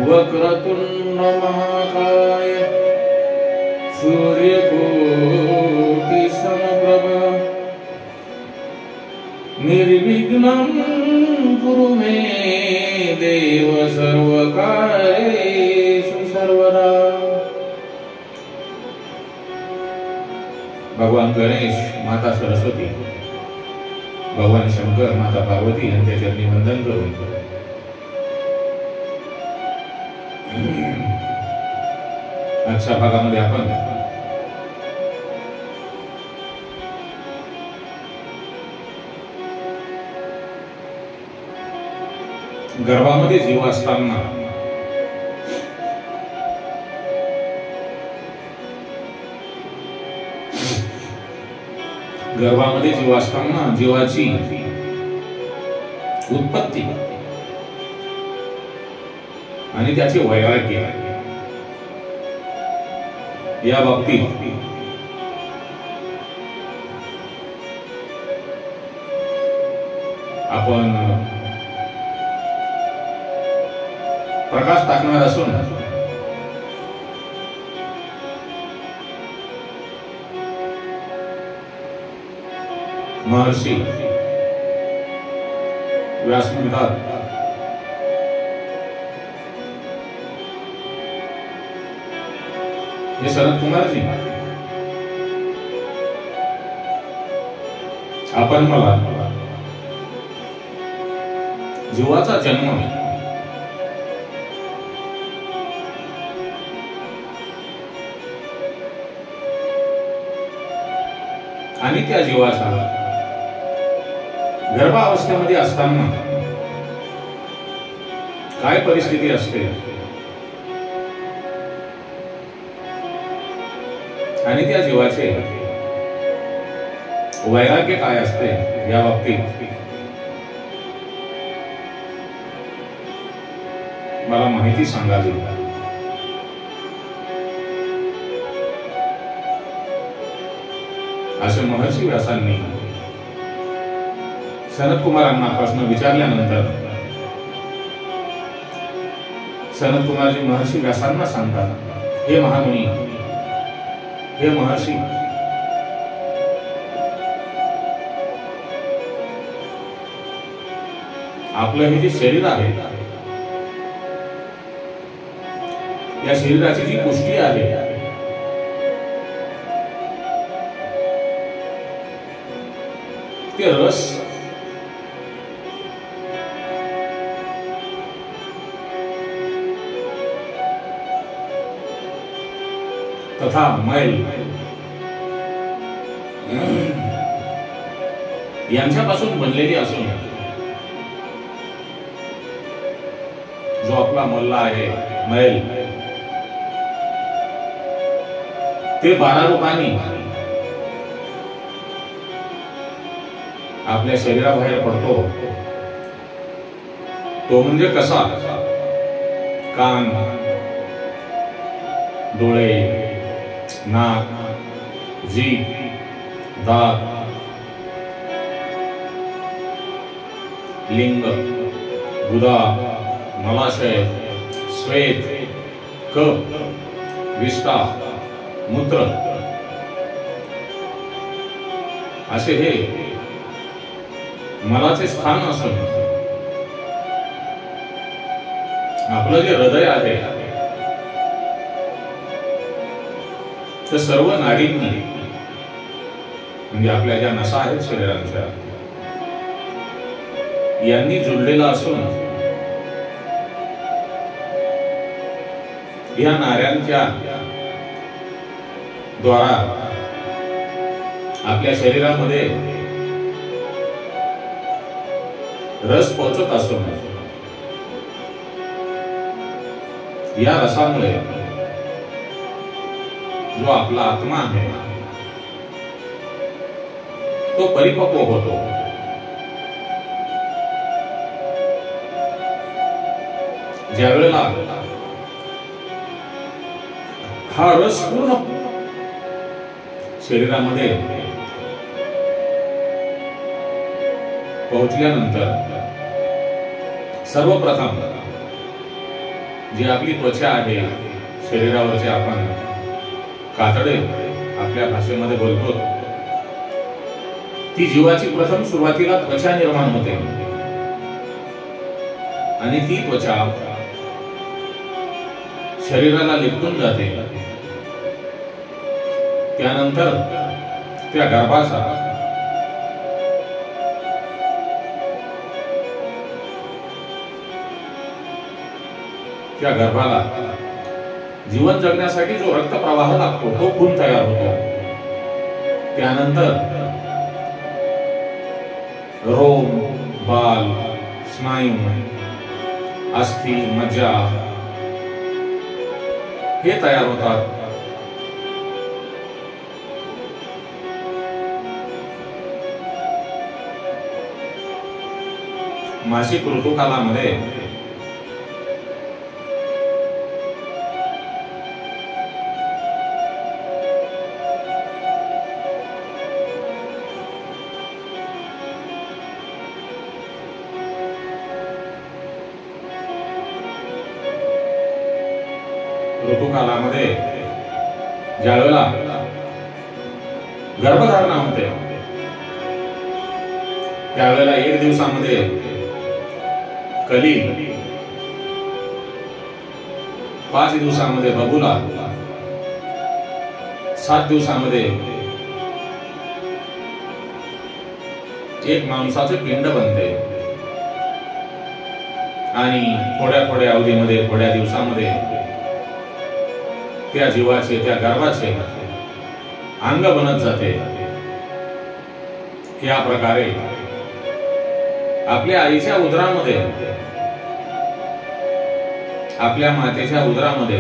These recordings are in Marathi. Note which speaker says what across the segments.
Speaker 1: वक्रतुंड महाकाय सूर्यकोटि समप्रभ निर्विघ्नं कुरु मे देव सर्वकार्येषु सर्वदा। भगवान गणेश, माता सरस्वती, भगवान शंकर, माता पार्वती यांच्या चरणी वंदन करून आजच्या भागामध्ये आपण गर्भामध्ये जीव असताना जीवाची उत्पत्ती आणि त्याचे वैराग्य या बाबतीत आपण प्रकाश टाकणार असून महर्षी व्यास म्हणतात, हे सनत कुमारजी, आपण मला जीवाचा जन्म आणि त्या जीवाचा गर्भावस्थेमध्ये असताना काय परिस्थिती असते आणि त्या जीवाचे वैराग्य काय असते या बाबतीत मला माहिती सांगावी असे महर्षी व्यासांनी सनत कुमारांना प्रश्न विचारल्यानंतर सनत कुमारजी महर्षी व्यासांना सांगतात, हे महामुनी, हे महर्षी, आपलं हे जे शरीर आहे, या शरीराची जी पुष्टी आहे ते रस तथा मैल यांच्यापासून बनलेली असून जो आपला मल्ला आहे मैल ते 12 रूपांनी आपल्या शरीराबाहेर पडतो। तो म्हणजे कसा? कान, डोळे, नाक, जीभ, दात, लिंग, गुदा, मलाशय, श्वेत, कफ, विष्ठा, मूत्र असे हे मलाचे स्थान असून आपलं जे हृदय आहे ते सर्व नाडींनी म्हणजे आपल्या ज्या नसा आहेत शरीराच्या यांनी जुळलेला असून या नाड्यांच्या द्वारा आपल्या शरीरामध्ये रस पोहोचत असून या रसामुळे जो आपला आत्मा आहे तो परिपक्व होतो। ज्या वेळेला हा रस पूर्ण शरीरामध्ये पोहोचल्यानंतर सर्वप्रथम जी आपली त्वचा आहे, शरीरावरचे आपण कातडे आपल्या भाषेमध्ये बोलतो, ती जीवाची प्रथम सुरुवातीला त्वचा निर्माण होते आणि ती त्वचा शरीराला लिपटून जाते. त्यानंतर त्या गर्भाचा त्या गर्भाला जीवन जगण्यासाठी जो रक्तप्रवाह लागतो तो खून तयार होतो. त्यानंतर रोम, बाल, स्नायू, अस्थि, मज्जा हे तयार होतात. मासिक ऋतुकालामध्ये ज्यावेळेला गर्भधारणा होते त्यावेळेला 1 दिवसामध्ये कली, 5 दिवसामध्ये बबुला, 7 दिवसामध्ये एक मांसाचे पिंड बनते आणि थोड्या अवधीमध्ये, थोड्या दिवसामध्ये त्या जीवाचे, त्या गर्भाचे अंग बनत जाते. या प्रकारे आपल्या आईच्या उदरामध्ये, आपल्या मातेच्या उदरामध्ये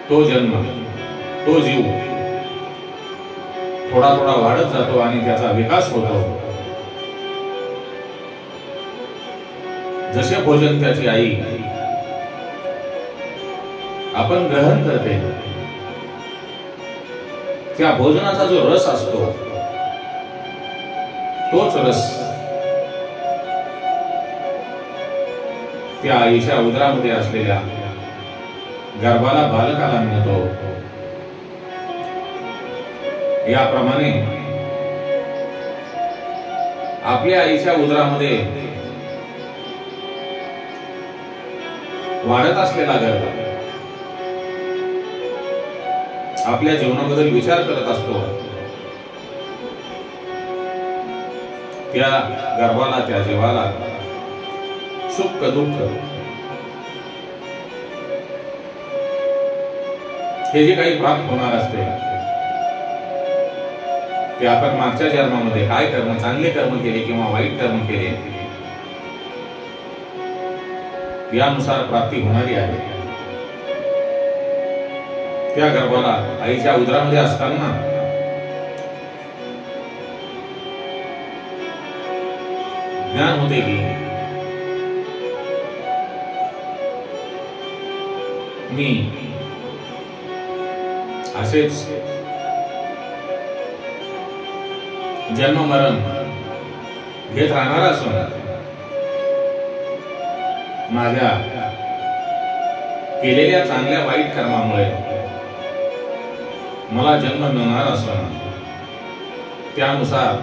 Speaker 1: तो जन्म, तो जीव थोडा थोडा वाढत जातो आणि त्याचा विकास होतो. जसे भोजन त्याची आई आपण ग्रहण करते, त्या भोजनाचा जो रस असतो तोच रस त्या आईच्या उदरामध्ये असलेल्या गर्भाला, बालकाला मिळतो. याप्रमाणे आपल्या आईच्या उदरामध्ये वाढत असलेला गर्भ आपल्या जीवनाबद्दल विचार करत असतो. त्या गर्भाला, त्या जीवाला सुख दुःख हे जे काही प्राप्त होणार असते ते आपण मागच्या जन्मामध्ये काय कर्म, चांगले कर्म केले किंवा वाईट कर्म केले यानुसार प्राप्ती होणारी आहे. त्या गर्भाला आईच्या उदरामध्ये असताना ज्ञान होते की मी असेच जन्म मरण घेत राहणार असून माझ्या केलेल्या चांगल्या वाईट कर्मामुळे मला जन्म मिळणार असून त्यानुसार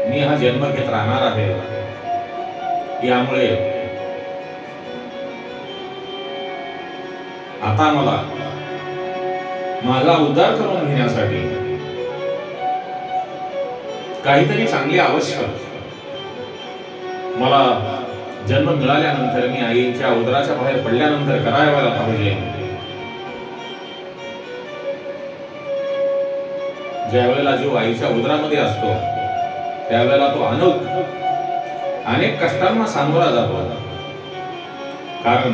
Speaker 1: मी हा जन्म घेत राहणार आहे. यामुळे आता मला माझा उद्धार करून घेण्यासाठी काहीतरी चांगले आवश्यक मला जन्म मिळाल्यानंतर, मी आईच्या उदराच्या बाहेर पडल्यानंतर करायला पाहिजे. ज्या वेळेला जीव आईच्या उदरामध्ये असतो त्यावेळेला तो अनेक कष्टांना सामोरा जातो. कारण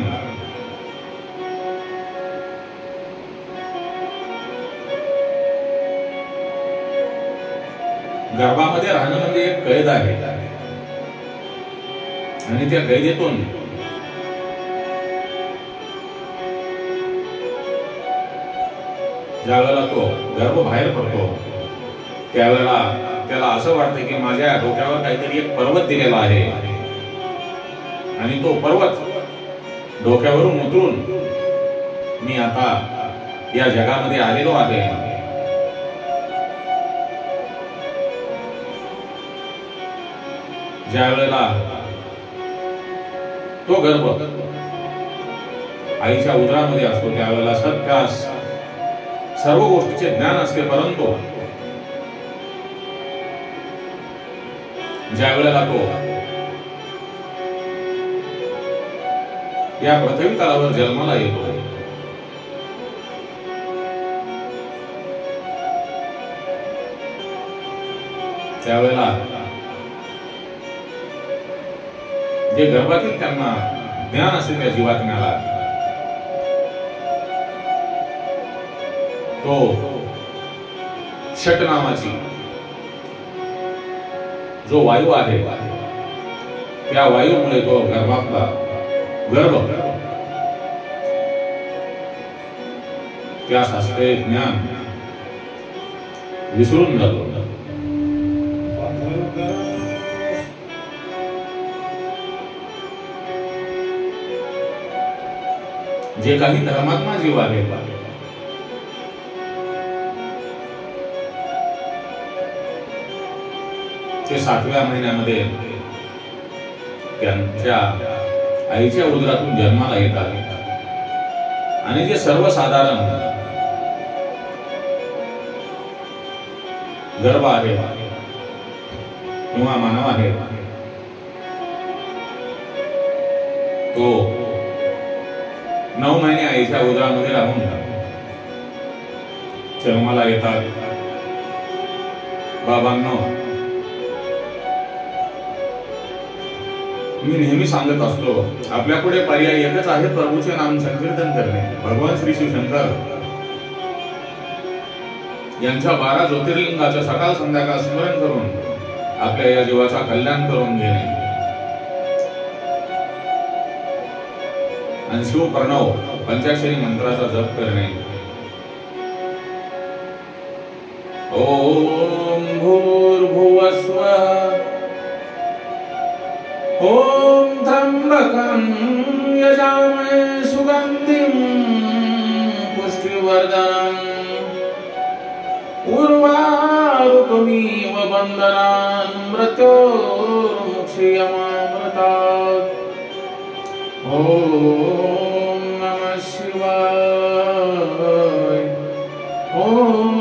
Speaker 1: गर्भामध्ये राहणं म्हणजे एक कैद आहे आणि त्या कैदेतून ज्यावेळेला तो गर्भ बाहेर पडतो त्यावेळेला त्याला असं वाटतं की माझ्या डोक्यावर काहीतरी एक पर्वत दिलेला आहे आणि तो पर्वत डोक्यावरून उतरून मी आता या जगामध्ये आलेलो आहे. ज्या वेळेला तो गर्भ आईच्या उदरामध्ये असतो त्यावेळेला सत्य सर्व गोष्टीचे ज्ञान असते, परंतु ज्या वेळेला तो या पृथ्वी तलावर जन्माला येतो त्यावेळेला जे गर्भातील त्यांना ज्ञान असते त्या जीवात्म्याला तो षट नामाची जो वायू आहे त्या वायूमुळे तो गर्भातला गर्भ त्या शास्त्रीय ज्ञान विसरून जातो. जे काही धर्मात्मा जीव आहे ते 7व्या महिन्यामध्ये त्यांच्या आईच्या उदरातून जन्माला येतात आणि जे सर्वसाधारण गर्भ आहे किंवा मानव आहे तो 9 महिने आईच्या उदरामध्ये राहून जन्माला येतात. बाबांनो, मी नेहमी सांगत असतो आपल्या पुढे पर्याय एकच आहे, प्रभूचे नाम संकीर्तन करणे. भगवान श्री शिवशंकर यांच्या 12 ज्योतिर्लिंगाचं सकाळ संध्याकाळ स्मरण करून आपल्या या जीवाचा कल्याण करून घेणे आणि शिव प्रणव पंचाक्षरी मंत्राचा जप करणे. ओम भूर्भुवस्वः ओम त्र्यंबकं यजामहे सुगंधिं पुष्टिवर्धनम् उर्वारुकमिव बन्धनान् मृत्योर्मुक्षीयमामृतात्. ओम नमः शिवाय. ओम